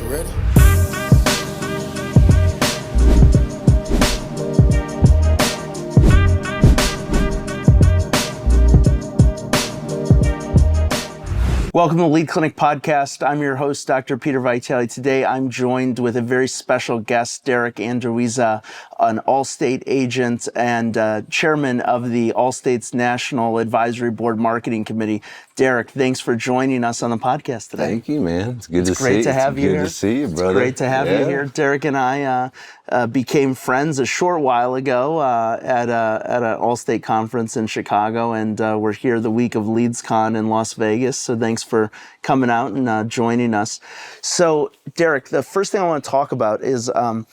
Ready? Welcome to the Lead Clinic podcast. I'm your host, Dr. Peter Vitale. Today, I'm joined with a very special guest, Derrek Anduiza, an Allstate agent and chairman of the Allstate's National Advisory Board Marketing Committee. Derrek, thanks for joining us on the podcast today. Thank you, man. It's good to see you. Great to have you here. Good to see you, brother. It's great to have you here. Derrek and I became friends a short while ago at an Allstate conference in Chicago, and we're here the week of LeadCon in Las Vegas. So thanks for coming out and joining us. So, Derrek, the first thing I want to talk about is a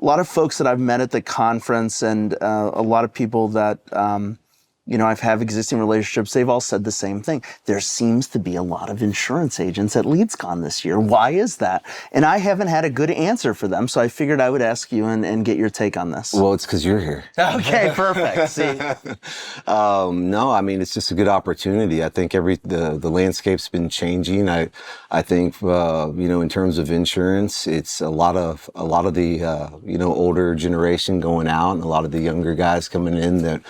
lot of folks that I've met at the conference and a lot of people that I've had existing relationships, they've all said the same thing. There seems to be a lot of insurance agents at LeadCon this year. Why is that? And I haven't had a good answer for them, so I figured I would ask you and get your take on this. Well, it's because you're here. Okay, perfect. See? No, I mean, it's just a good opportunity. I think the landscape's been changing. I think, in terms of insurance, it's a lot of the, older generation going out and a lot of the younger guys coming in that,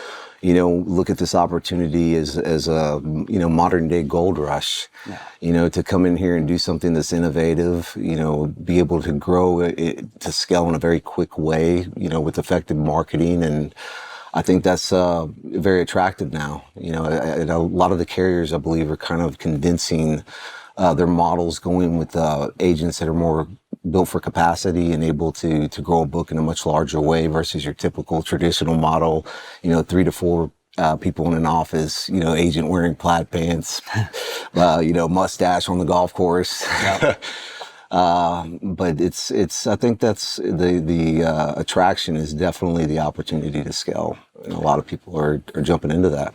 look at this opportunity as a, modern day gold rush, to come in here and do something that's innovative, be able to grow it to scale in a very quick way, with effective marketing. And I think that's very attractive now. And a lot of the carriers, I believe, are kind of condensing their models, going with agents that are more built for capacity and able to grow a book in a much larger way versus your typical traditional model, 3 to 4 people in an office, agent wearing plaid pants, mustache on the golf course. Yep. But I think that's the attraction is definitely the opportunity to scale. And a lot of people are jumping into that.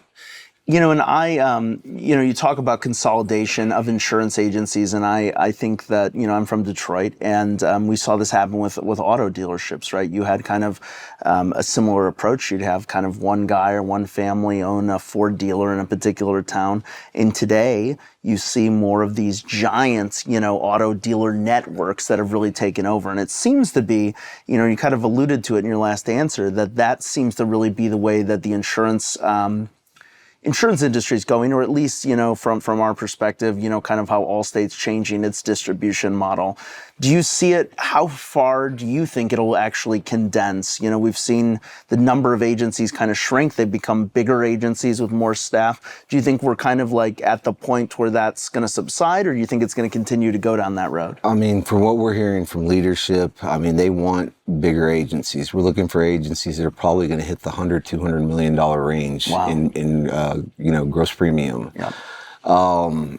And I, you talk about consolidation of insurance agencies, and I think that, I'm from Detroit, and we saw this happen with auto dealerships, right? You had kind of a similar approach. You'd have kind of one guy or one family own a Ford dealer in a particular town. And today, you see more of these giant, auto dealer networks that have really taken over. And it seems to be, you kind of alluded to it in your last answer, that seems to really be the way that the insurance industry is going, or at least, from our perspective, kind of how Allstate's changing its distribution model. Do you see it? How far do you think it'll actually condense? We've seen the number of agencies kind of shrink. They've become bigger agencies with more staff. Do you think we're kind of like at the point where that's going to subside, or do you think it's going to continue to go down that road? I mean, from what we're hearing from leadership, they want bigger agencies. We're looking for agencies that are probably going to hit the $100-200 million range. Wow. in gross premium. Yeah.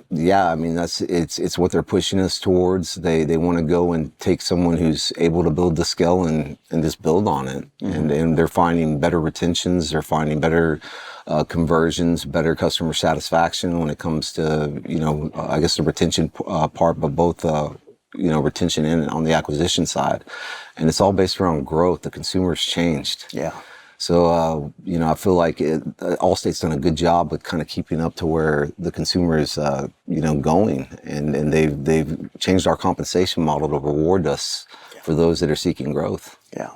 It's what they're pushing us towards. They want to go and take someone who's able to build the scale and just build on it. Mm-hmm. And they're finding better retentions. They're finding better conversions, better customer satisfaction when it comes to, the retention part, but both, retention and on the acquisition side. And it's all based around growth. The consumer's changed. Yeah. So, I feel like Allstate's done a good job with kind of keeping up to where the consumer is, going. And they've changed our compensation model to reward us for those that are seeking growth. Yeah.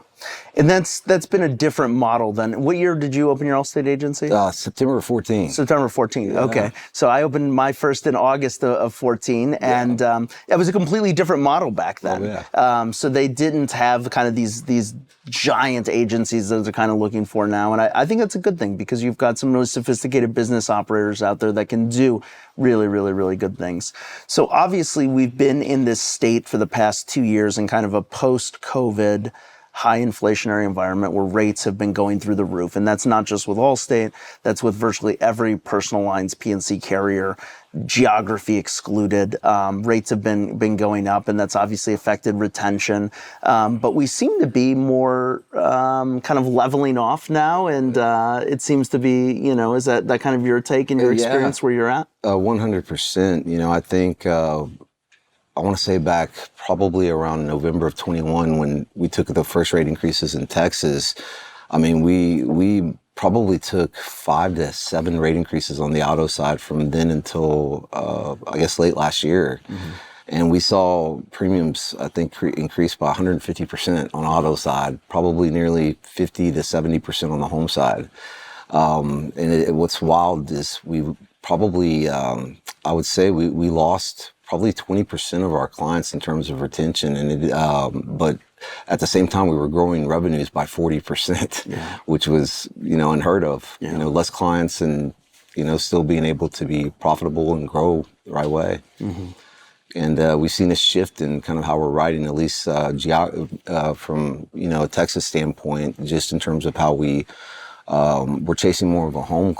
And that's been a different model than, what year did you open your Allstate agency? September 14. September 14, yeah. Okay. So I opened my first in August of 14, and it was a completely different model back then. Oh, yeah. So they didn't have kind of these giant agencies that they're kind of looking for now, and I think that's a good thing, because you've got some really sophisticated business operators out there that can do really, really, really good things. So obviously we've been in this state for the past 2 years in kind of a post-COVID high inflationary environment where rates have been going through the roof. And that's not just with Allstate, that's with virtually every personal lines P&C carrier, geography excluded. Rates have been going up, and that's obviously affected retention. But we seem to be more kind of leveling off now, and it seems to be, is that kind of your take and your experience where you're at? 100%. I think I want to say back probably around November of 21 when we took the first rate increases in Texas. We probably took 5 to 7 rate increases on the auto side from then until, I guess, late last year. Mm-hmm. And we saw premiums, I think, increase by 150% on auto side, probably nearly 50 to 70% on the home side. What's wild is we probably, I would say we lost probably 20% of our clients in terms of retention. But at the same time, we were growing revenues by 40%, which was, unheard of. Less clients and, still being able to be profitable and grow the right way. And we've seen a shift in kind of how we're writing, at least from, a Texas standpoint, just in terms of how we're chasing more of a home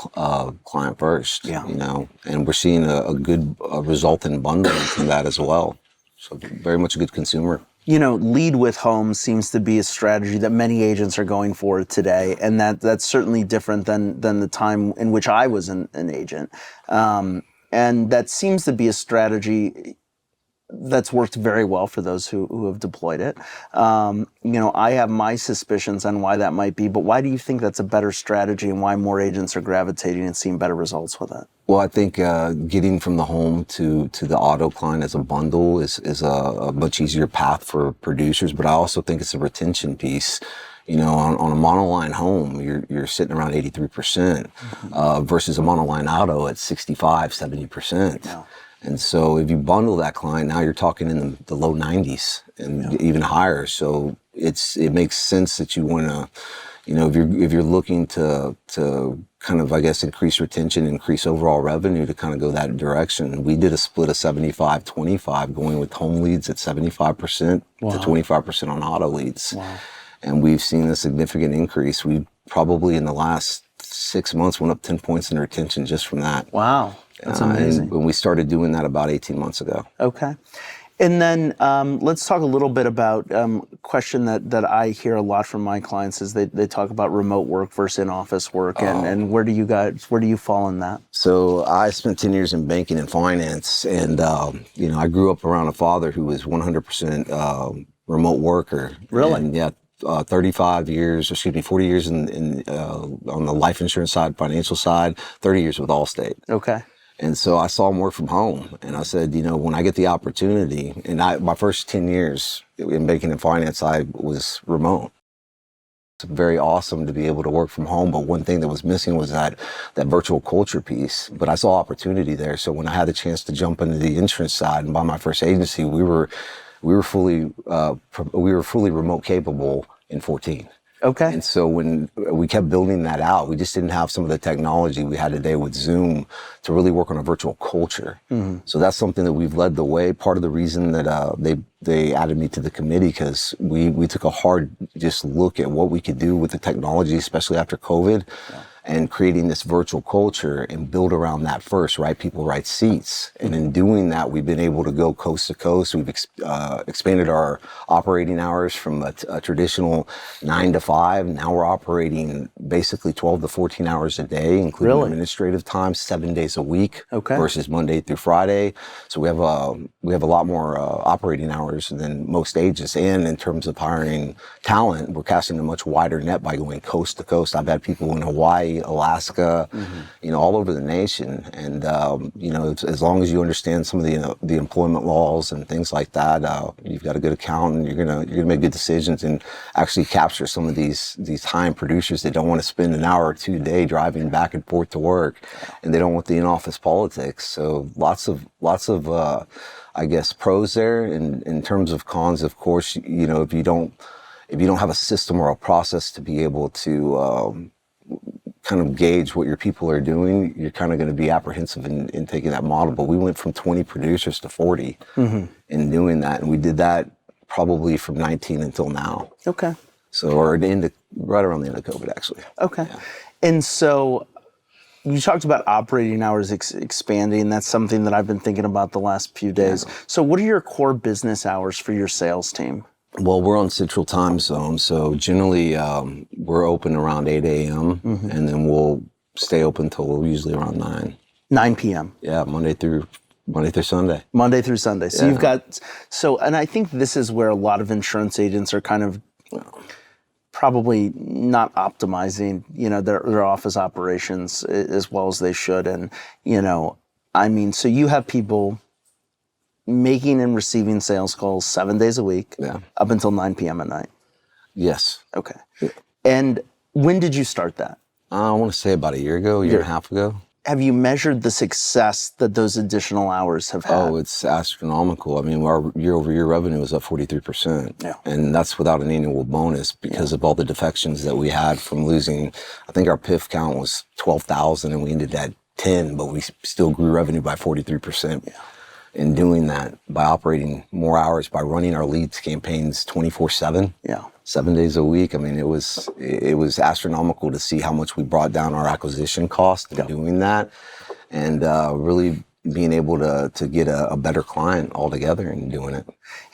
client first, and we're seeing a good result in bundling from that as well. So very much a good consumer. Lead with home seems to be a strategy that many agents are going for today, and that's certainly different than the time in which I was an agent. And that seems to be a strategy that's worked very well for those who have deployed it. I have my suspicions on why that might be, but why do you think that's a better strategy and why more agents are gravitating and seeing better results with it? Well, I think getting from the home to the auto client as a bundle is a much easier path for producers, but I also think it's a retention piece. On a monoline home, you're sitting around 83% versus a monoline auto at 65, 70%. Yeah. And so if you bundle that client, now you're talking in the low 90s and even higher. So it makes sense that you want to, if you're looking to kind of, I guess, increase retention, increase overall revenue, to kind of go that direction. We did a split of 75-25, going with home leads at 75% to 25% on auto leads. Wow. And we've seen a significant increase. We probably in the last 6 months went up 10 points in retention just from that. Wow. That's amazing. And when we started doing that about 18 months ago. Okay. And then let's talk a little bit about a question that I hear a lot from my clients is they talk about remote work versus in-office work. And where do you fall in that? So I spent 10 years in banking and finance. And, I grew up around a father who was 100% remote worker. Really? And 40 years on the life insurance side, financial side, 30 years with Allstate. Okay. And so I saw him work from home, and I said, when I get the opportunity, and my first 10 years in banking and finance, I was remote. It's very awesome to be able to work from home, but one thing that was missing was that virtual culture piece. But I saw opportunity there, so when I had the chance to jump into the insurance side and buy my first agency, we were fully remote capable in 2014. Okay. And so when we kept building that out, we just didn't have some of the technology we had today with Zoom to really work on a virtual culture. Mm-hmm. So that's something that we've led the way. Part of the reason that they added me to the committee, because we took a hard just look at what we could do with the technology, especially after COVID. Yeah. And creating this virtual culture and build around that first, right? People, right seats. And in doing that, we've been able to go coast to coast. We've expanded our operating hours from a traditional 9 to 5. Now we're operating basically 12 to 14 hours a day, including administrative time, 7 days a week versus Monday through Friday. So we have a lot more operating hours than most agents. And in terms of hiring talent, we're casting a much wider net by going coast to coast. I've had people in Hawaii, Alaska, all over the nation. And, as long as you understand some of the employment laws and things like that, you've got a good accountant, you're gonna make good decisions and actually capture some of these high-end producers that don't want to spend an hour or two a day driving back and forth to work, and they don't want the in-office politics. So lots of I guess, pros there. In terms of cons, of course, if you don't have a system or a process to be able to kind of gauge what your people are doing, you're kind of going to be apprehensive in taking that model. But we went from 20 producers to 40 in doing that. And we did that probably from 19 until now. Okay. So, right around the end of COVID, actually. Okay. Yeah. And so you talked about operating hours expanding. That's something that I've been thinking about the last few days. Yeah. So what are your core business hours for your sales team? Well, we're on Central Time Zone, so generally we're open around 8 a.m. And then we'll stay open till usually around 9 p.m. Yeah, Monday through Sunday. Monday through Sunday. So you've got and I think this is where a lot of insurance agents are kind of probably not optimizing, their office operations as well as they should. And, so you have people, making and receiving sales calls 7 days a week, up until 9 p.m. at night. Yes. Okay. And when did you start that? I want to say about a year ago, year and a half ago. Have you measured the success that those additional hours have had? Oh, it's astronomical. I mean, our year-over-year revenue is up 43%. Yeah. And that's without an annual bonus because of all the defections that we had from losing. I think our PIF count was 12,000 and we ended at 10, but we still grew revenue by 43%. Yeah. In doing that, by operating more hours, by running our leads campaigns 24/7. Yeah. 7 days a week. I mean, it was astronomical to see how much we brought down our acquisition cost in doing that, and really being able to get a better client altogether in doing it.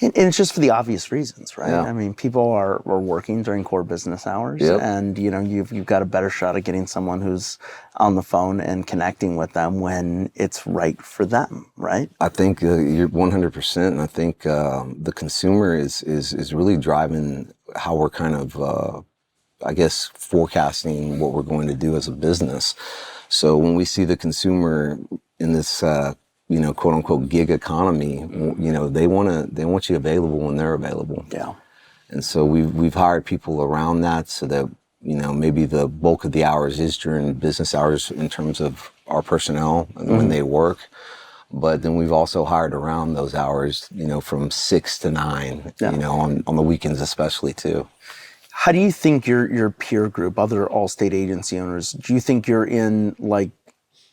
And it's just for the obvious reasons, right? Yeah. I mean, people are working during core business hours, and you've got a better shot at getting someone who's on the phone and connecting with them when it's right for them, right? I think you're 100%, and I think the consumer is really driving how we're kind of, I guess, forecasting what we're going to do as a business. So when we see the consumer in this, quote unquote gig economy, they want you available when they're available. Yeah. And so we've hired people around that so that, maybe the bulk of the hours is during business hours in terms of our personnel and when they work. But then we've also hired around those hours, from 6 to 9, on the weekends especially too. How do you think your peer group, other Allstate agency owners, do you think you're in like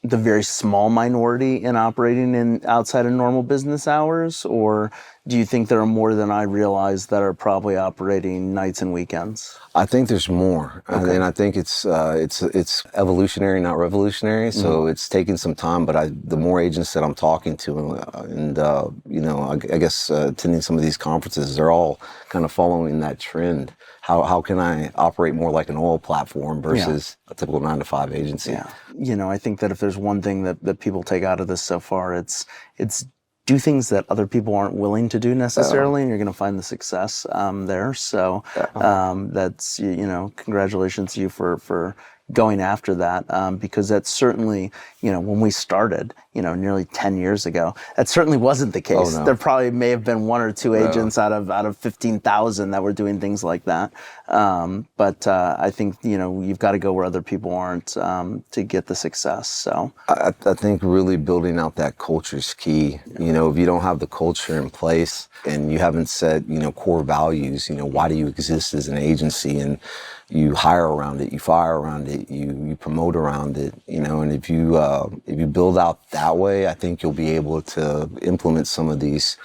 the very small minority in operating in outside of normal business hours, or do you think there are more than I realize that are probably operating nights and weekends? I think there's more, and I think it's evolutionary, not revolutionary. So it's taking some time, but the more agents that I'm talking to, and I guess attending some of these conferences, they're all kind of following that trend. How can I operate more like an oil platform versus a typical 9-to-5 agency? Yeah. I think that if there's one thing that people take out of this so far, it's do things that other people aren't willing to do necessarily, and you're going to find the success there. So that's, congratulations to you for going after that, because that's certainly, when we started, nearly 10 years ago, that certainly wasn't the case. Oh, no. There probably may have been one or two agents out of 15,000 that were doing things like that. But I think, you've got to go where other people aren't to get the success. So I think really building out that culture is key. If you don't have the culture in place and you haven't set, core values, why do you exist as an agency? And you hire around it, you fire around it, you promote around it, and if you build out that way, I think you'll be able to implement some of these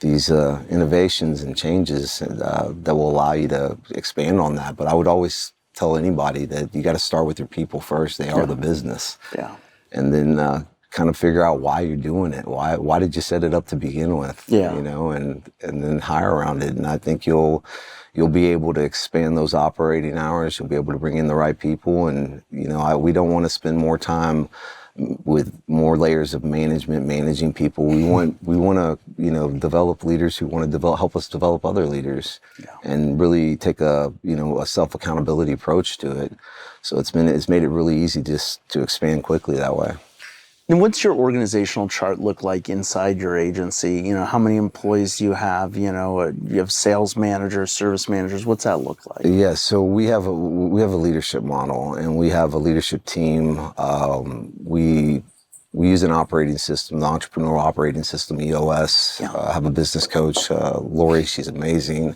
innovations and changes that will allow you to expand on that. But I would always tell anybody that you got to start with your people first. They are the business. Yeah. And then kind of figure out why you're doing it. Why did you set it up to begin with? Yeah. And then hire around it. And I think you'll be able to expand those operating hours. You'll be able to bring in the right people. And, we don't want to spend more time with more layers of managing people. We want to, develop leaders who want to help us develop other leaders, and really take a self-accountability approach to it. So it's made it really easy just to expand quickly that way. And what's your organizational chart look like inside your agency? How many employees do you have? You have sales managers, service managers. What's that look like? Yeah, so we have a leadership model, and we have a leadership team. We use an operating system, the entrepreneurial operating system, EOS. I have a business coach, Lori. She's amazing.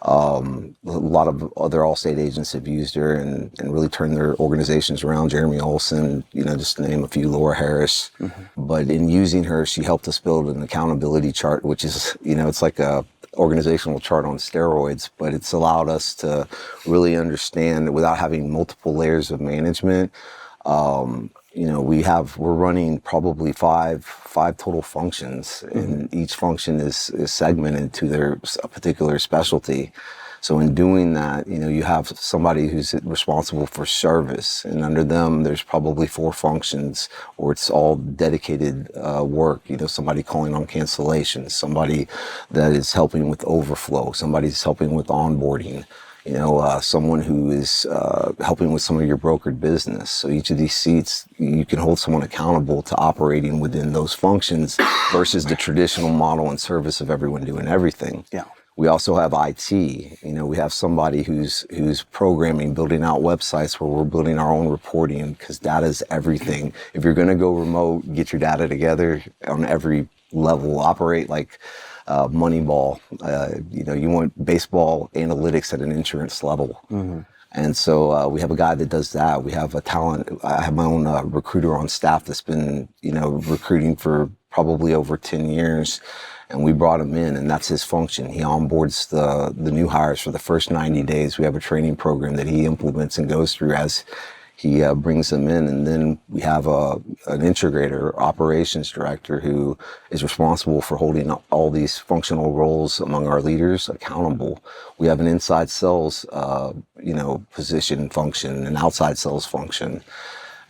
A lot of other Allstate agents have used her and really turned their organizations around. Jeremy Olson, just to name a few, Laura Harris. But in using her, she helped us build an accountability chart, which is, it's like a organizational chart on steroids, but it's allowed us to really understand without having multiple layers of management. We're running probably five total functions, and each function is segmented to a particular specialty. So in doing that, you have somebody who's responsible for service, and under them, there's probably 4 functions, or it's all dedicated work. Somebody calling on cancellations, somebody that is helping with overflow, somebody's helping with onboarding. someone who is helping with some of your brokered business. So each of these seats, you can hold someone accountable to operating within those functions versus the traditional model and service of everyone doing everything. Yeah. We also have IT. We have somebody who's programming, building out websites where we're building our own reporting, because data is everything. If you're going to go remote, get your data together on every level, operate like Moneyball. You want baseball analytics at an insurance level. Mm-hmm. And so we have a guy that does that. We have a talent. I have my own recruiter on staff that's been, recruiting for probably over 10 years. And we brought him in, and that's his function. He onboards the new hires for the first 90 days. We have a training program that he implements and goes through as he brings them in. And then we have an integrator, operations director, who is responsible for holding all these functional roles among our leaders accountable. We have an inside sales, position function, an outside sales function.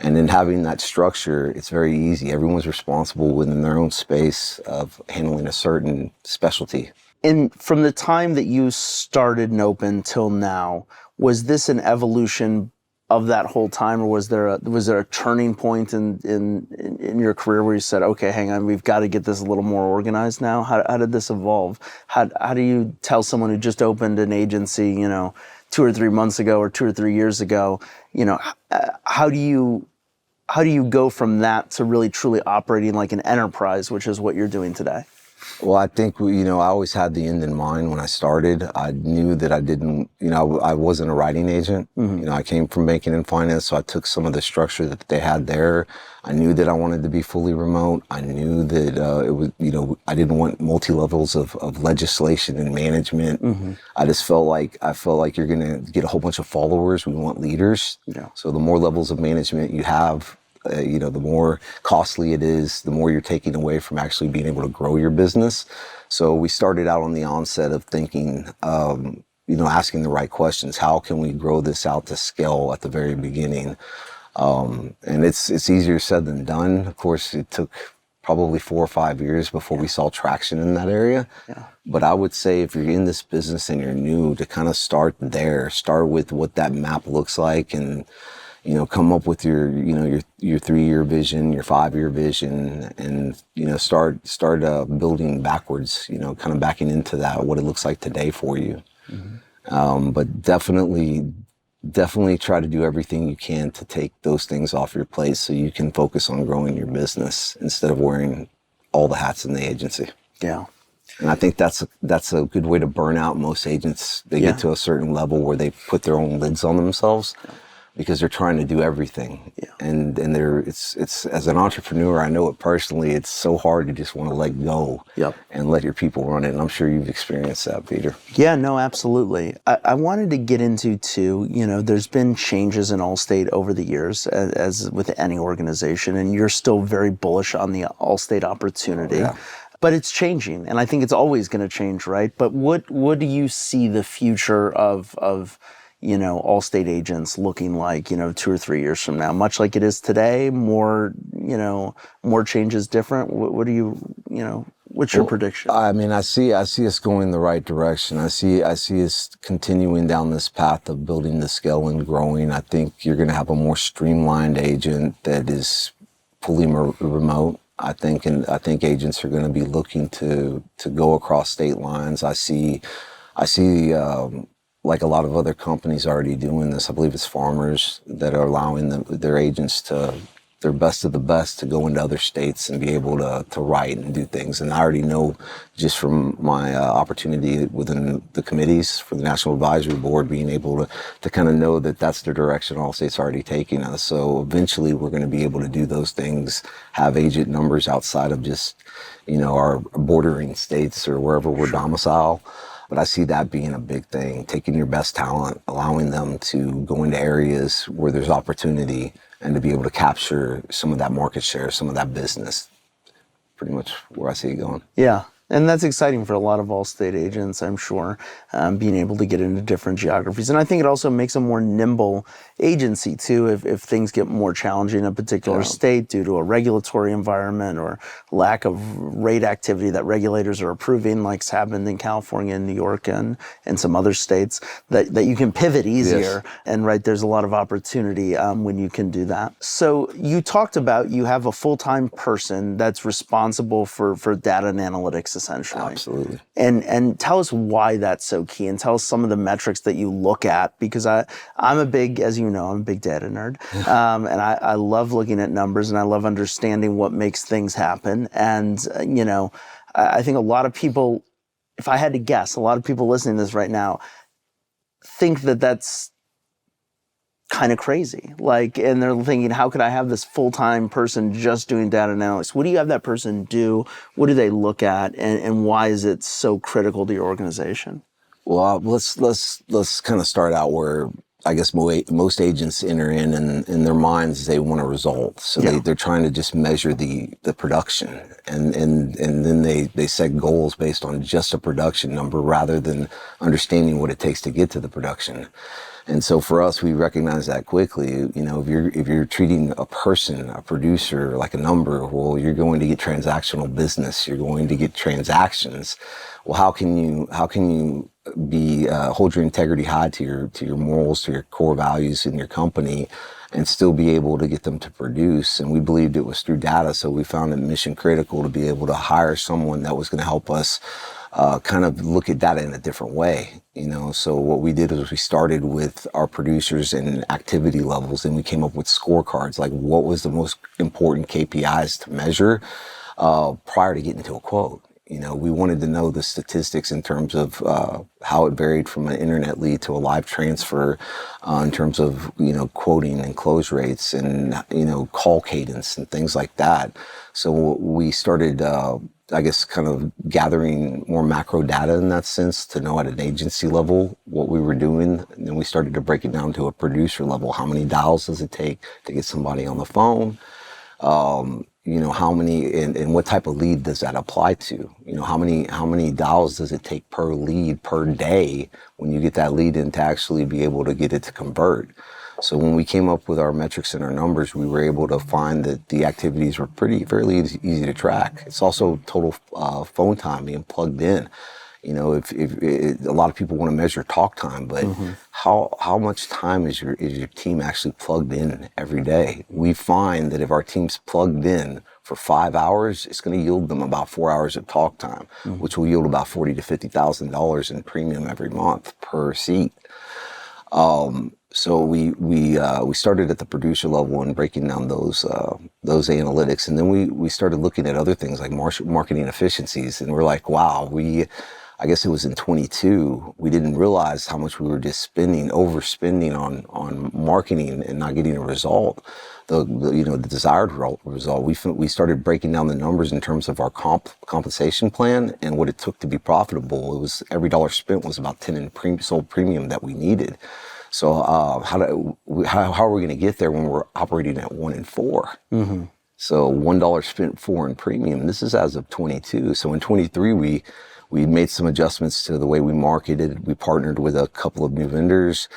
And in having that structure, it's very easy. Everyone's responsible within their own space of handling a certain specialty. And from the time that you started Nopen till now, was this an evolution of that whole time, or was there a turning point in your career where you said, okay, hang on, we've got to get this a little more organized now? How did this evolve? How do you tell someone who just opened an agency, 2 or 3 months ago or 2 or 3 years ago, how do you go from that to really truly operating like an enterprise, which is what you're doing today? Well, I think, I always had the end in mind when I started. I knew that I didn't, I wasn't a writing agent. Mm-hmm. I came from banking and finance, so I took some of the structure that they had there. I knew that I wanted to be fully remote. I knew that it was, I didn't want multi-levels of legislation and management. Mm-hmm. I felt like you're going to get a whole bunch of followers. We want leaders. Yeah. So the more levels of management you have, the more costly it is, the more you're taking away from actually being able to grow your business. So we started out on the onset of thinking, asking the right questions. How can we grow this out to scale at the very beginning? And it's easier said than done. Of course, it took probably 4 or 5 years before we saw traction in that area. Yeah. But I would say if you're in this business and you're new, to kind of start there, start with what that map looks like, and come up with your 3-year vision, your 5-year vision, and, start building backwards, kind of backing into that, what it looks like today for you. Mm-hmm. But definitely try to do everything you can to take those things off your plate so you can focus on growing your business instead of wearing all the hats in the agency. Yeah. And I think that's a good way to burn out most agents. They get to a certain level where they put their own lids on themselves. Yeah. Because they're trying to do everything. Yeah. And it's as an entrepreneur, I know it personally, it's so hard to just want to let go. Yep. And let your people run it. And I'm sure you've experienced that, Peter. Yeah, no, absolutely. I wanted to get into too, there's been changes in Allstate over the years, as with any organization, and you're still very bullish on the Allstate opportunity. Oh, yeah. But it's changing, and I think it's always going to change, right? But what do you see the future of Allstate agents looking like, 2 or 3 years from now, much like it is today, more changes, different? What do you, what's your prediction? I mean, I see us going in the right direction. I see us continuing down this path of building the scale and growing. I think you're going to have a more streamlined agent that is fully remote. I think agents are going to be looking to go across state lines. I see like a lot of other companies already doing this. I believe it's Farmers that are allowing their agents to, their best of the best, to go into other states and be able to write and do things. And I already know just from my opportunity within the committees for the National Advisory Board, being able to kind of know that that's the direction Allstate's already taking us. So eventually we're going to be able to do those things, have agent numbers outside of just, our bordering states or wherever we're domiciled. But I see that being a big thing, taking your best talent, allowing them to go into areas where there's opportunity and to be able to capture some of that market share, some of that business. Pretty much where I see it going. Yeah. And that's exciting for a lot of Allstate agents, I'm sure, being able to get into different geographies. And I think it also makes a more nimble agency, too, if things get more challenging in a particular state due to a regulatory environment or lack of rate activity that regulators are approving, like's happened in California and New York and some other states, that you can pivot easier. Yes. And there's a lot of opportunity when you can do that. So you talked about you have a full-time person that's responsible for data and analytics, essentially. Absolutely. And tell us why that's so key, and tell us some of the metrics that you look at, because I'm a big, as you know, I'm a big data nerd, and I love looking at numbers, and I love understanding what makes things happen. And I think a lot of people, if I had to guess, a lot of people listening to this right now think that that's kind of crazy. And they're thinking, how could I have this full-time person just doing data analytics? What do you have that person do? What do they look at? And why is it so critical to your organization? Well, let's kind of start out where I guess most agents enter in their minds, they want a result. So they're trying to just measure the production, and then they set goals based on just a production number rather than understanding what it takes to get to the production. And so for us, we recognize that quickly. If you're treating a person, a producer, like a number, well, you're going to get transactional business. You're going to get transactions. Well, how can you be hold your integrity high to your morals, to your core values in your company, and still be able to get them to produce? And we believed it was through data, so we found it mission critical to be able to hire someone that was going to help us kind of look at data in a different way. So what we did is we started with our producers and activity levels, and we came up with scorecards, like what was the most important KPIs to measure prior to getting to a quote. We wanted to know the statistics in terms of how it varied from an internet lead to a live transfer, in terms of, quoting and close rates and, call cadence and things like that. So we started, I guess, kind of gathering more macro data in that sense to know at an agency level what we were doing. And then we started to break it down to a producer level. How many dials does it take to get somebody on the phone? How many and what type of lead does that apply to? How many dials does it take per lead per day when you get that lead in to actually be able to get it to convert? So when we came up with our metrics and our numbers, we were able to find that the activities were fairly easy to track. It's also total phone time being plugged in. If a lot of people want to measure talk time, but how much time is your team actually plugged in every day? We find that if our team's plugged in for 5 hours, it's going to yield them about 4 hours of talk time, which will yield about $40,000 to $50,000 in premium every month per seat. So we started at the producer level and breaking down those analytics, and then we started looking at other things like marketing efficiencies, and we're like, wow, I guess it was in 22, we didn't realize how much we were just overspending on marketing and not getting a result, the desired result. We started breaking down the numbers in terms of our compensation plan and what it took to be profitable. It was every dollar spent was about 10 in sold premium that we needed. So how are we going to get there when we're operating at 1 in 4? Mm-hmm. So $1 spent 4 in premium. This is as of 22. So in 23, we made some adjustments to the way we marketed. We partnered with a couple of new vendors,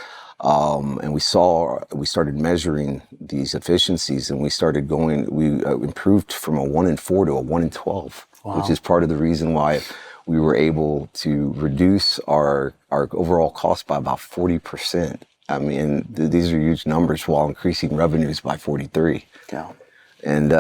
and we started measuring these efficiencies, and we improved from a 1 in 4 to a 1 in 12, wow, which is part of the reason why we were able to reduce our overall cost by about 40%. I mean, these are huge numbers while increasing revenues by 43. Yeah. And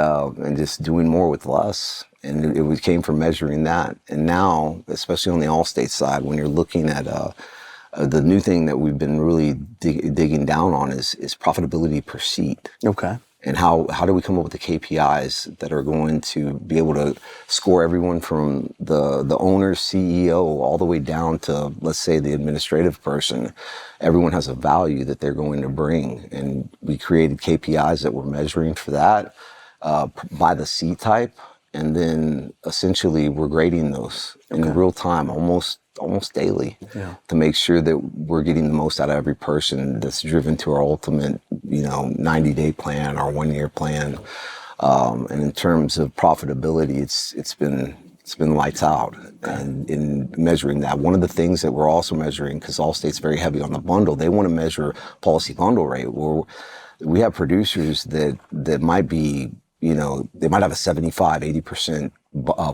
just doing more with less. And it came from measuring that. And now, especially on the Allstate side, when you're looking at the new thing that we've been really digging down on is profitability per seat. Okay. And how do we come up with the KPIs that are going to be able to score everyone from the owner, CEO, all the way down to, let's say, the administrative person. Everyone has a value that they're going to bring. And we created KPIs that we're measuring for that by the seat type. And then essentially we're grading those in real time, almost daily, to make sure that we're getting the most out of every person that's driven to our ultimate, 90-day plan, our 1-year plan. And in terms of profitability, it's been it's been lights out. And in measuring that, one of the things that we're also measuring, because Allstate's very heavy on the bundle, they want to measure policy bundle rate. Where we have producers that might be, they might have a 75, 80%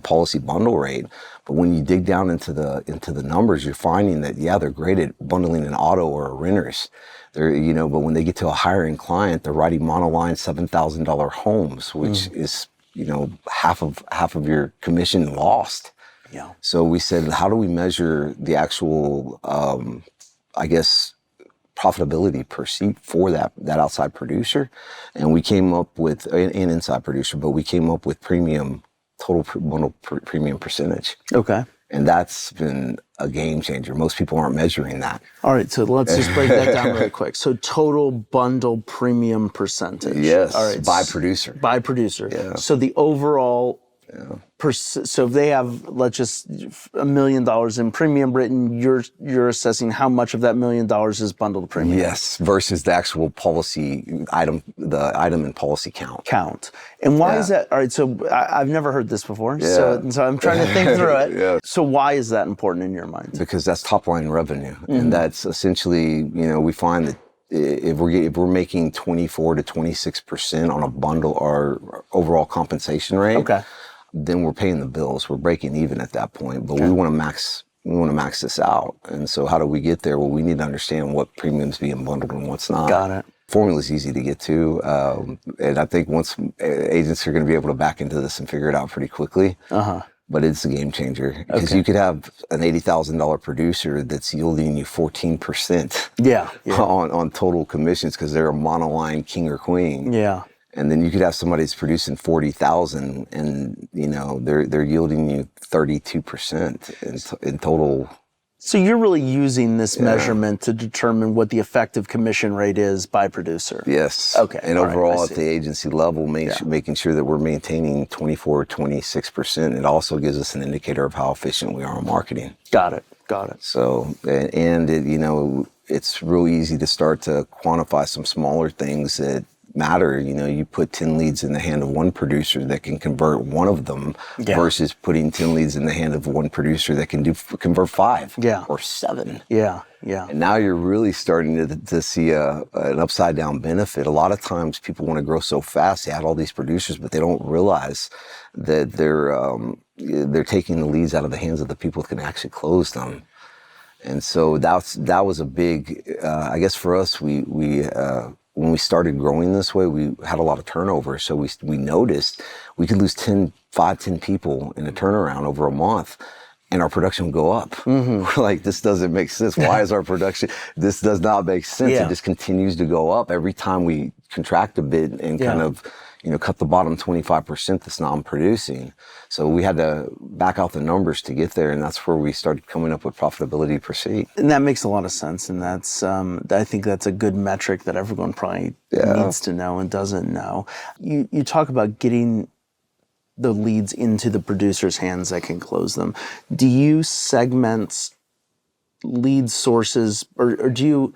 policy bundle rate, but when you dig down into the numbers, you're finding that they're great at bundling an auto or a renters. But when they get to a higher end client, they're writing monoline $7,000 homes, which is half of your commission lost. Yeah. So we said, how do we measure the actual, profitability per seat for that outside producer? And we came up with an inside producer, but we came up with total bundle premium percentage. Okay. And that's been a game changer. Most people aren't measuring that. All right, so let's just break that down really quick. So total bundle premium percentage. Yes, all right. by producer. By producer. Yeah. So the overall, so if they have, let's just, $1 million in premium written, you're assessing how much of that $1 million is bundled premium. Yes, versus the actual policy item, the item and policy count. And why is that? All right, so I've never heard this before, so I'm trying to think through it. Yeah. So why is that important in your mind? Because that's top line revenue, and that's essentially, we find that if we're making 24 to 26% on a bundle, our overall compensation rate, then we're paying the bills. We're breaking even at that point. But we want to max this out. And so how do we get there? Well, we need to understand what premium's being bundled and what's not. Got it. Formula's easy to get to, and I think once agents are going to be able to back into this and figure it out pretty quickly. But it's a game changer, because you could have an $80,000 producer that's yielding you 14% on total commissions because they're a monoline king or queen. Yeah. And then you could have somebody that's producing 40,000 and they're yielding you 32% in total. So you're really using this measurement to determine what the effective commission rate is by producer. Yes. Okay. And overall at the agency level, making sure that we're maintaining 24, 26%. It also gives us an indicator of how efficient we are on marketing. Got it. So, and it, it's real easy to start to quantify some smaller things that matter. You put 10 leads in the hand of one producer that can convert one of them versus putting 10 leads in the hand of one producer that can convert 5 or 7. Yeah. And now you're really starting to see an upside down benefit. A lot of times people want to grow so fast, they add all these producers, but they don't realize that they're taking the leads out of the hands of the people that can actually close them. And so that was a big, I guess for us, when we started growing this way, we had a lot of turnover. So we noticed we could lose 10 people in a turnaround over a month, and our production would go up. We're like, this doesn't make sense. Why is our production, this does not make sense. It just continues to go up every time we contract a bit and kind of, cut the bottom 25% that's non-producing. So we had to back out the numbers to get there, and that's where we started coming up with profitability per seat. And that makes a lot of sense, and that's I think that's a good metric that everyone probably needs to know and doesn't know. You talk about getting the leads into the producer's hands that can close them. Do you segment lead sources, or do you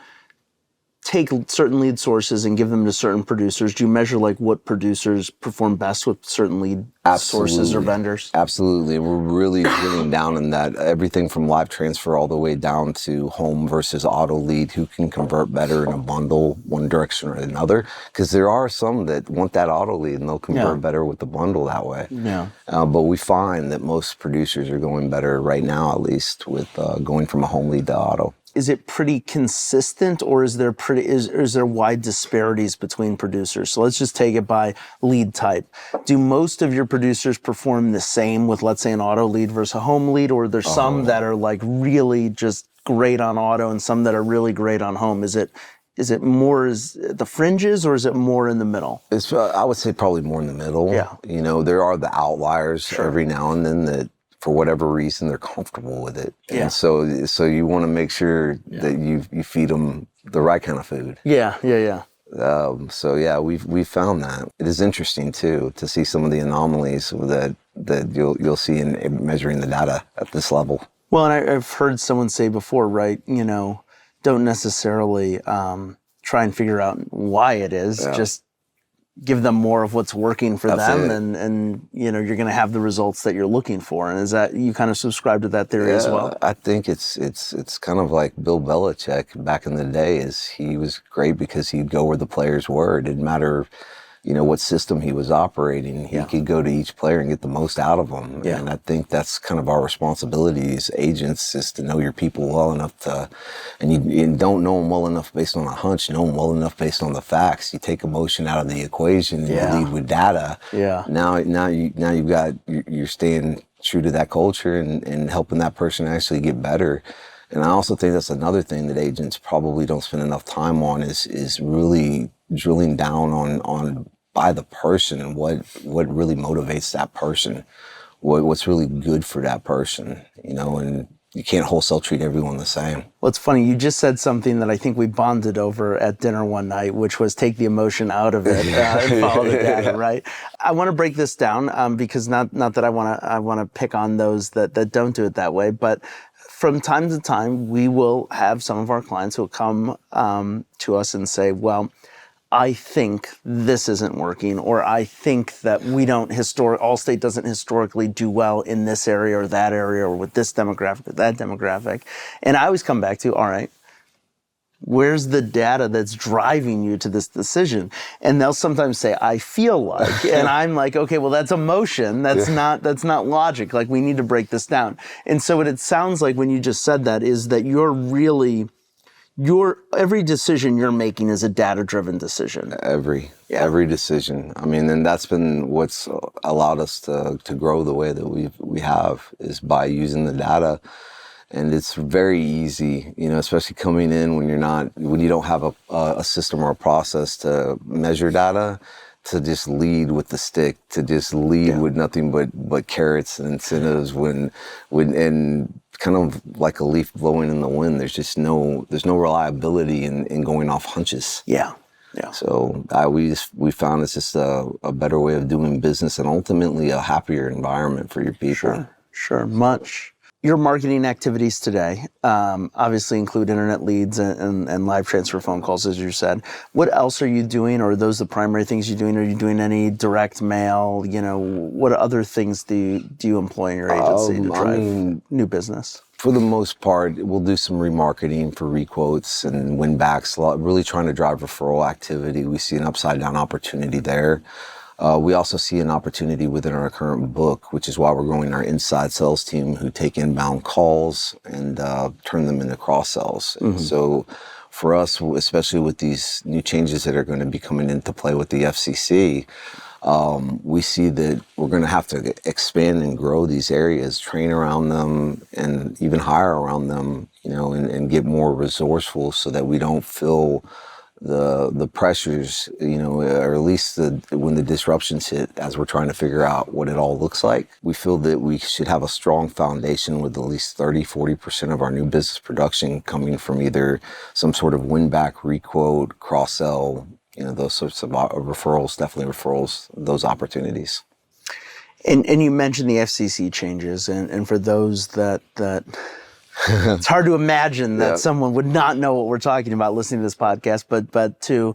take certain lead sources and give them to certain producers? Do you measure what producers perform best with certain lead sources or vendors? Absolutely. And we're really drilling down in that, everything from live transfer all the way down to home versus auto lead, who can convert better in a bundle one direction or another. Because there are some that want that auto lead and they'll convert better with the bundle that way. Yeah. But we find that most producers are going better right now, at least, with going from a home lead to auto. Is it pretty consistent, or is there wide disparities between producers? So let's just take it by lead type. Do most of your producers perform the same with, let's say, an auto lead versus a home lead, or are there some that are really just great on auto and some that are really great on home? Is it more at the fringes, or is it more in the middle? It's I would say probably more in the middle. Yeah. There are the outliers every now and then that, for whatever reason, they're comfortable with it. Yeah. And so you want to make sure that you feed them the right kind of food. Yeah. We've found that. It is interesting too to see some of the anomalies that you'll see in measuring the data at this level. Well, and I've heard someone say before, right? Don't necessarily try and figure out why it is. Just give them more of what's working for That's them, it. and you're going to have the results that you're looking for. And is that, you kind of subscribe to that theory as well? I think it's kind of like Bill Belichick back in the day. Is he was great because he'd go where the players were. It didn't matter, what system he was operating. He could go to each player and get the most out of them. Yeah. And I think that's kind of our responsibility as agents, is to know your people well enough to, and you don't know them well enough based on a hunch. Know them well enough based on the facts. You take emotion out of the equation and you lead with data. Yeah. Now you're staying true to that culture and helping that person actually get better. And I also think that's another thing that agents probably don't spend enough time on, is really drilling down on by the person, and what really motivates that person, what's really good for that person, and you can't wholesale treat everyone the same. Well, it's funny. You just said something that I think we bonded over at dinner one night, which was take the emotion out of it and follow the data, right? I want to break this down because not that I want to pick on those that don't do it that way, but from time to time, we will have some of our clients who will come to us and say, well, I think this isn't working, or I think that Allstate doesn't historically do well in this area or that area, or with this demographic or that demographic. And I always come back to, all right, where's the data that's driving you to this decision? And they'll sometimes say, I feel like, and I'm like, okay, well, that's emotion. That's not logic. Like, we need to break this down. And so what it sounds like when you just said that is that every decision you're making is a data-driven decision. Every decision. I mean, and that's been what's allowed us to grow the way that we have, is by using the data. And it's very easy, especially coming in when you don't have a system or a process to measure data, to just lead with the stick, to just lead with nothing but carrots and incentives, when kind of like a leaf blowing in the wind. There's no reliability in going off hunches. Yeah. So we found it's just a better way of doing business, and ultimately a happier environment for your people. Sure, much. Your marketing activities today obviously include internet leads and live transfer phone calls, as you said. What else are you doing, or are those the primary things you're doing? Are you doing any direct mail? What other things do you employ in your agency to drive new business? For the most part, we'll do some remarketing for requotes and win backs, really trying to drive referral activity. We see an upside down opportunity there. We also see an opportunity within our current book, which is why we're growing our inside sales team, who take inbound calls and turn them into cross sells. Mm-hmm. So for us, especially with these new changes that are going to be coming into play with the FCC, we see that we're going to have to expand and grow these areas, train around them, and even hire around them, and get more resourceful, so that we don't feel the pressures, or at least when the disruptions hit, as we're trying to figure out what it all looks like. We feel that we should have a strong foundation with at least 30-40% of our new business production coming from either some sort of win back, requote, cross sell, those sorts of referrals, definitely referrals, those opportunities. And you mentioned the FCC changes, and for those that it's hard to imagine that someone would not know what we're talking about listening to this podcast, but to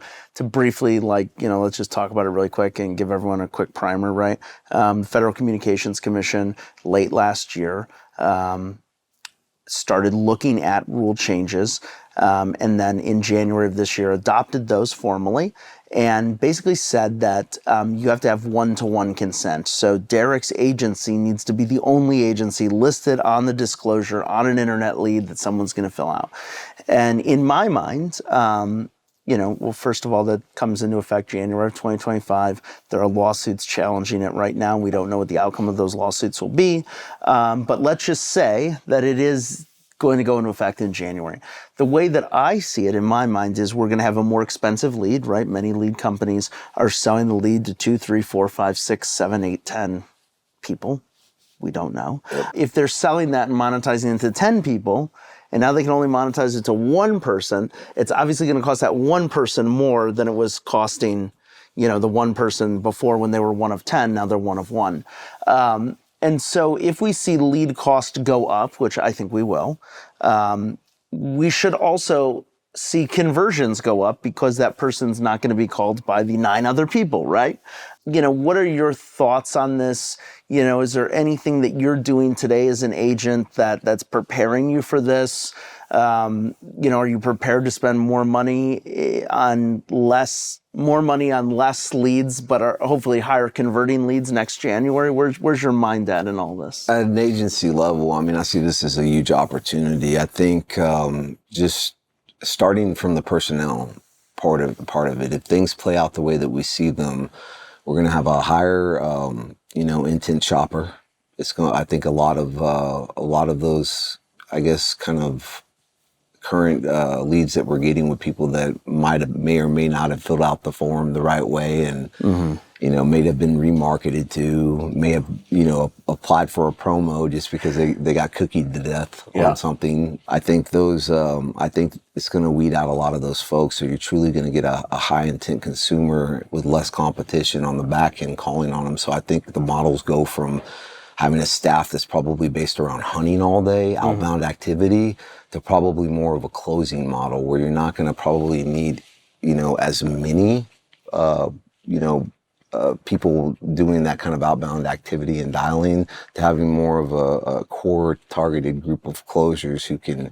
briefly, let's just talk about it really quick and give everyone a quick primer, right? The Federal Communications Commission late last year started looking at rule changes, and then in January of this year adopted those formally, and basically said that you have to have one-to-one consent. So Derrek's agency needs to be the only agency listed on the disclosure on an internet lead that someone's going to fill out. And in my mind, well, first of all, that comes into effect January of 2025. There are lawsuits challenging it right now. We don't know what the outcome of those lawsuits will be. But let's just say that it is going to go into effect in January. The way that I see it in my mind is we're going to have a more expensive lead, right? Many lead companies are selling the lead to 2, 3, 4, 5, 6, 7, 8, 10 people. We don't know. If they're selling that and monetizing it to 10 people, and now they can only monetize it to one person, it's obviously going to cost that one person more than it was costing, the one person before, when they were one of 10, now they're one of one. And so if we see lead cost go up, which I think we will, we should also see conversions go up because that person's not going to be called by the 9 other people, right? What are your thoughts on this? Is there anything that you're doing today as an agent that's preparing you for this? Are you prepared to spend more money on less leads, but are hopefully higher converting leads next January? Where's your mind at in all this? At an agency level, I mean, I see this as a huge opportunity. I think just starting from the personnel part of it, if things play out the way that we see them, we're going to have a higher, intent shopper. I think a lot of those, I guess, kind of current leads that we're getting with people that may or may not have filled out the form the right way, and may have been remarketed to, may have applied for a promo just because they got cookied to death on something. I think I think it's going to weed out a lot of those folks. So you're truly going to get a high intent consumer with less competition on the back end calling on them. So I think the models go from having a staff that's probably based around hunting all day, outbound activity, to probably more of a closing model where you're not going to probably need, as many, people doing that kind of outbound activity and dialing, to having more of a core targeted group of closers who can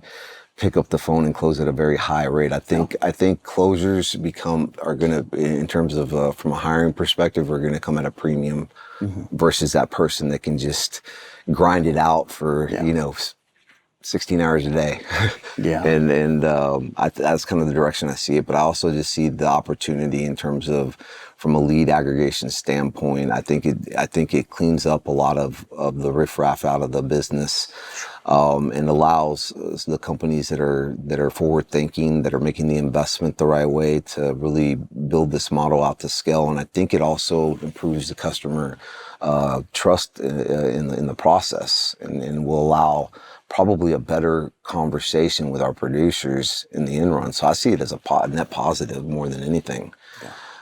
pick up the phone and close at a very high rate. I think closers are going to, in terms of from a hiring perspective, are going to come at a premium versus that person that can just grind it out for 16 hours a day. That's kind of the direction I see it. But I also just see the opportunity in terms of, from a lead aggregation standpoint, I think it cleans up a lot of the riffraff out of the business, and allows the companies that are forward thinking, that are making the investment the right way, to really build this model out to scale. And I think it also improves the customer trust in the process, and will allow probably a better conversation with our producers in the end run. So I see it as a net positive more than anything.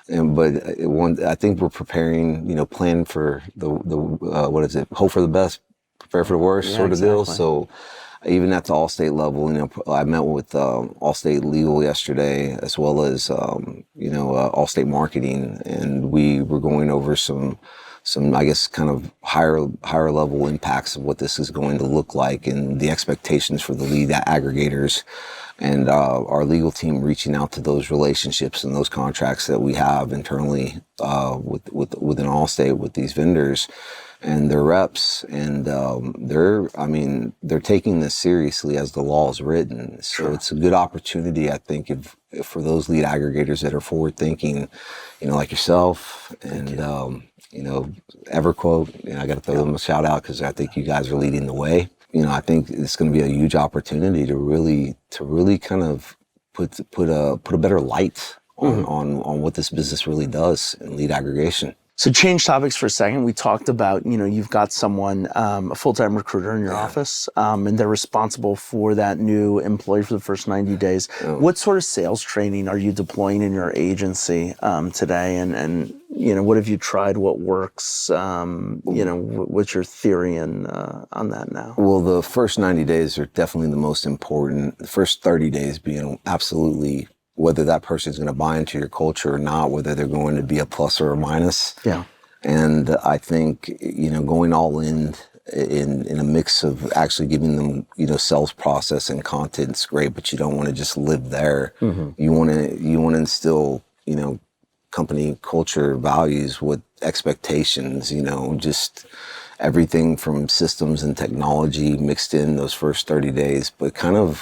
I think we're preparing, plan for the what is it? Hope for the best, prepare for the worst, sort of deal. So even at the Allstate level, I met with Allstate Legal yesterday, as well as Allstate Marketing, and we were going over some I guess kind of higher level impacts of what this is going to look like, and the expectations for the lead aggregators, and our legal team reaching out to those relationships and those contracts that we have internally within Allstate with these vendors and their reps, and they're taking this seriously as the law is written. So it's a good opportunity, I think, if for those lead aggregators that are forward thinking, like yourself and EverQuote. I got to throw them a shout out because I think you guys are leading the way. I think it's going to be a huge opportunity to really kind of put a better light on what this business really does in lead aggregation. So change topics for a second. We talked about, you've got someone, a full-time recruiter in your office, and they're responsible for that new employee for the first 90 days. What sort of sales training are you deploying in your agency today? And what have you tried? What works? What's your theory on that now? Well, the first 90 days are definitely the most important. The first 30 days being absolutely whether that person is going to buy into your culture or not, whether they're going to be a plus or a minus. Yeah. And I think, going all in a mix of actually giving them, sales process and content is great, but you don't want to just live there. You want to instill, company culture values with expectations, just everything from systems and technology mixed in those first 30 days. But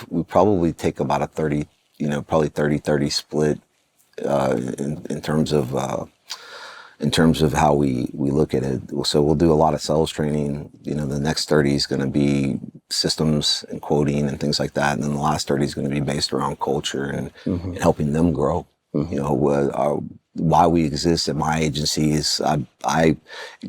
we probably take about a 30-30 split in terms of how we look at it. So we'll do a lot of sales training. The next 30 is going to be systems and quoting and things like that, and then the last 30 is going to be based around culture and helping them grow. Why we exist at my agency is I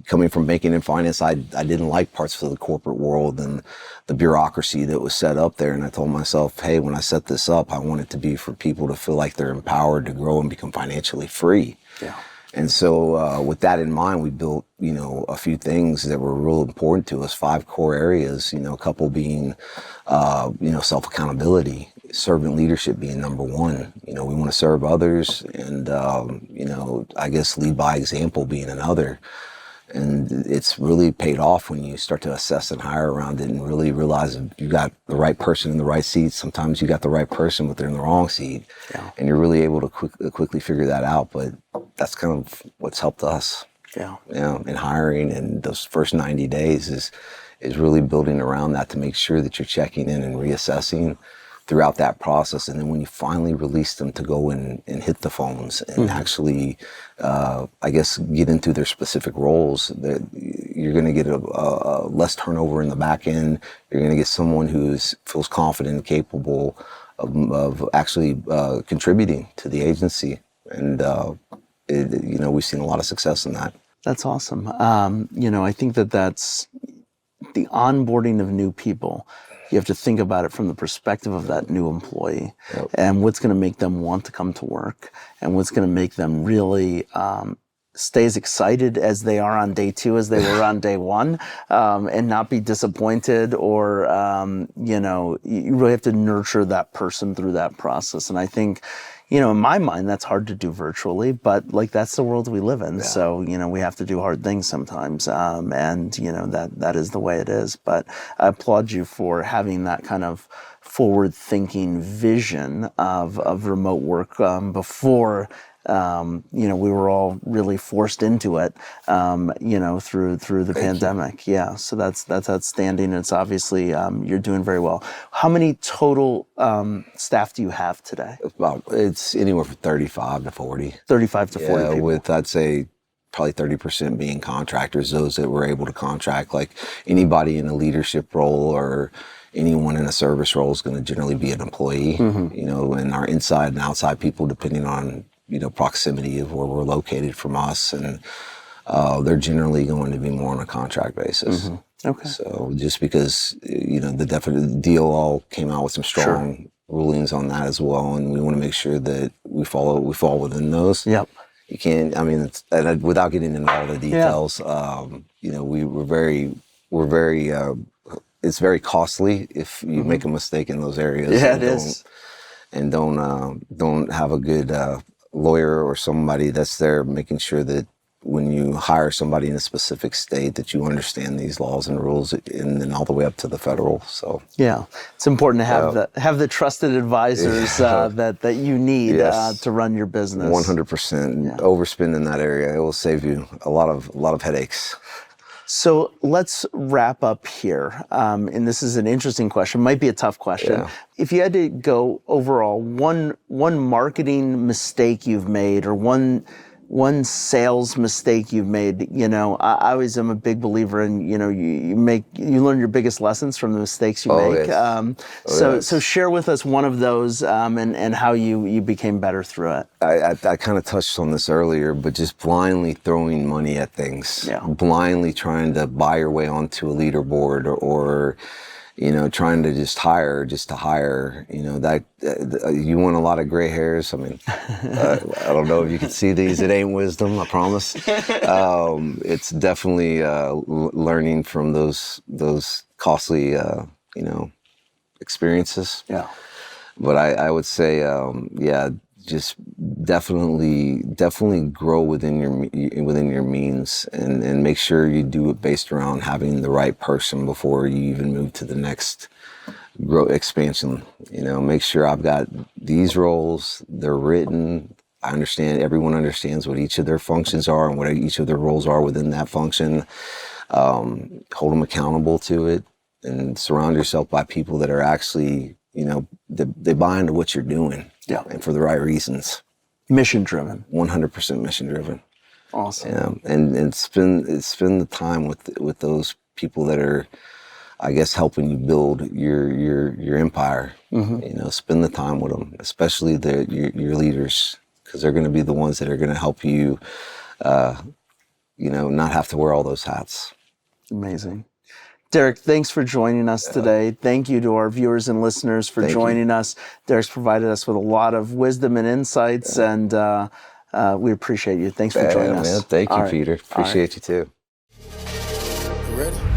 coming from banking and finance, I didn't like parts of the corporate world and the bureaucracy that was set up there. And I told myself, hey, when I set this up, I want it to be for people to feel like they're empowered to grow and become financially free. Yeah. And so with that in mind, we built, a few things that were real important to us, 5 core areas, a couple being, self-accountability. servant leadership being number one. We want to serve others, and I guess lead by example being another. And it's really paid off when you start to assess and hire around it and really realize if you got the right person in the right seat. Sometimes you got the right person, but they're in the wrong seat. Yeah. And you're really able to quickly figure that out. But that's kind of what's helped us. Yeah. In hiring, and those first 90 days is really building around that to make sure that you're checking in and reassessing throughout that process. And then when you finally release them to go and hit the phones and actually, I guess, get into their specific roles, that you're going to get a less turnover in the back end. You're going to get someone who feels confident and capable of actually contributing to the agency. And, we've seen a lot of success in that. That's awesome. I think that's the onboarding of new people. You have to think about it from the perspective of that new employee. Yep. And what's going to make them want to come to work, and what's going to make them really stay as excited as they are on day 2 as they were on day 1, and not be disappointed, or, you really have to nurture that person through that process. And I think, in my mind, that's hard to do virtually, but that's the world we live in. Yeah. So, we have to do hard things sometimes. And that is the way it is. But I applaud you for having that kind of forward-thinking vision of remote work before we were all really forced into it, through the pandemic. Yeah, so that's outstanding. It's obviously you're doing very well. How many total staff do you have today? It's anywhere from 35 to 40. 35 to 40 people. With, I'd say, probably 30% being contractors, those that were able to contract. Like anybody in a leadership role or anyone in a service role is going to generally be an employee, and our inside and outside people, depending on proximity of where we're located from us, and they're generally going to be more on a contract basis. Mm-hmm. Okay. So just because the DOL came out with some strong rulings on that as well, and we want to make sure that we fall within those. Yep. You can't. I mean, without getting into all the details, we're very. It's very costly if you make a mistake in those areas. Yeah, it is. And don't have a good lawyer or somebody that's there making sure that when you hire somebody in a specific state that you understand these laws and rules, and then all the way up to the federal. So yeah, it's important to have the trusted advisors that you need to run your business. 100%. Overspend in that area, it will save you a lot of headaches. So let's wrap up here. And this is an interesting question, might be a tough question. Yeah. If you had to go overall, one marketing mistake you've made, or one sales mistake you've made, I always am a big believer in, you learn your biggest lessons from the mistakes you make. Yes. So share with us one of those, and how you became better through it. I kind of touched on this earlier, but just blindly throwing money at things, blindly trying to buy your way onto a leaderboard, or trying to just hire, that you want a lot of gray hairs. I mean, I don't know if you can see these. It ain't wisdom, I promise. It's definitely learning from those costly, experiences. Yeah. But I would say, just definitely grow within your means, and make sure you do it based around having the right person before you even move to the next expansion. Make sure I've got these roles, they're written. I understand, everyone understands what each of their functions are and what each of their roles are within that function. Hold them accountable to it, and surround yourself by people that are actually, they buy into what you're doing. Yeah, and for the right reasons. Mission driven. 100% mission driven. Awesome. And spend the time with those people that are, I guess, helping you build your empire. Mm-hmm. Spend the time with them, especially your leaders, because they're going to be the ones that are going to help you, not have to wear all those hats. Amazing. Derrek, thanks for joining us today. Thank you to our viewers and listeners for joining us. Derrek's provided us with a lot of wisdom and insights, and we appreciate you. Thanks for joining us. Man, thank you, Peter. Appreciate you too. You ready?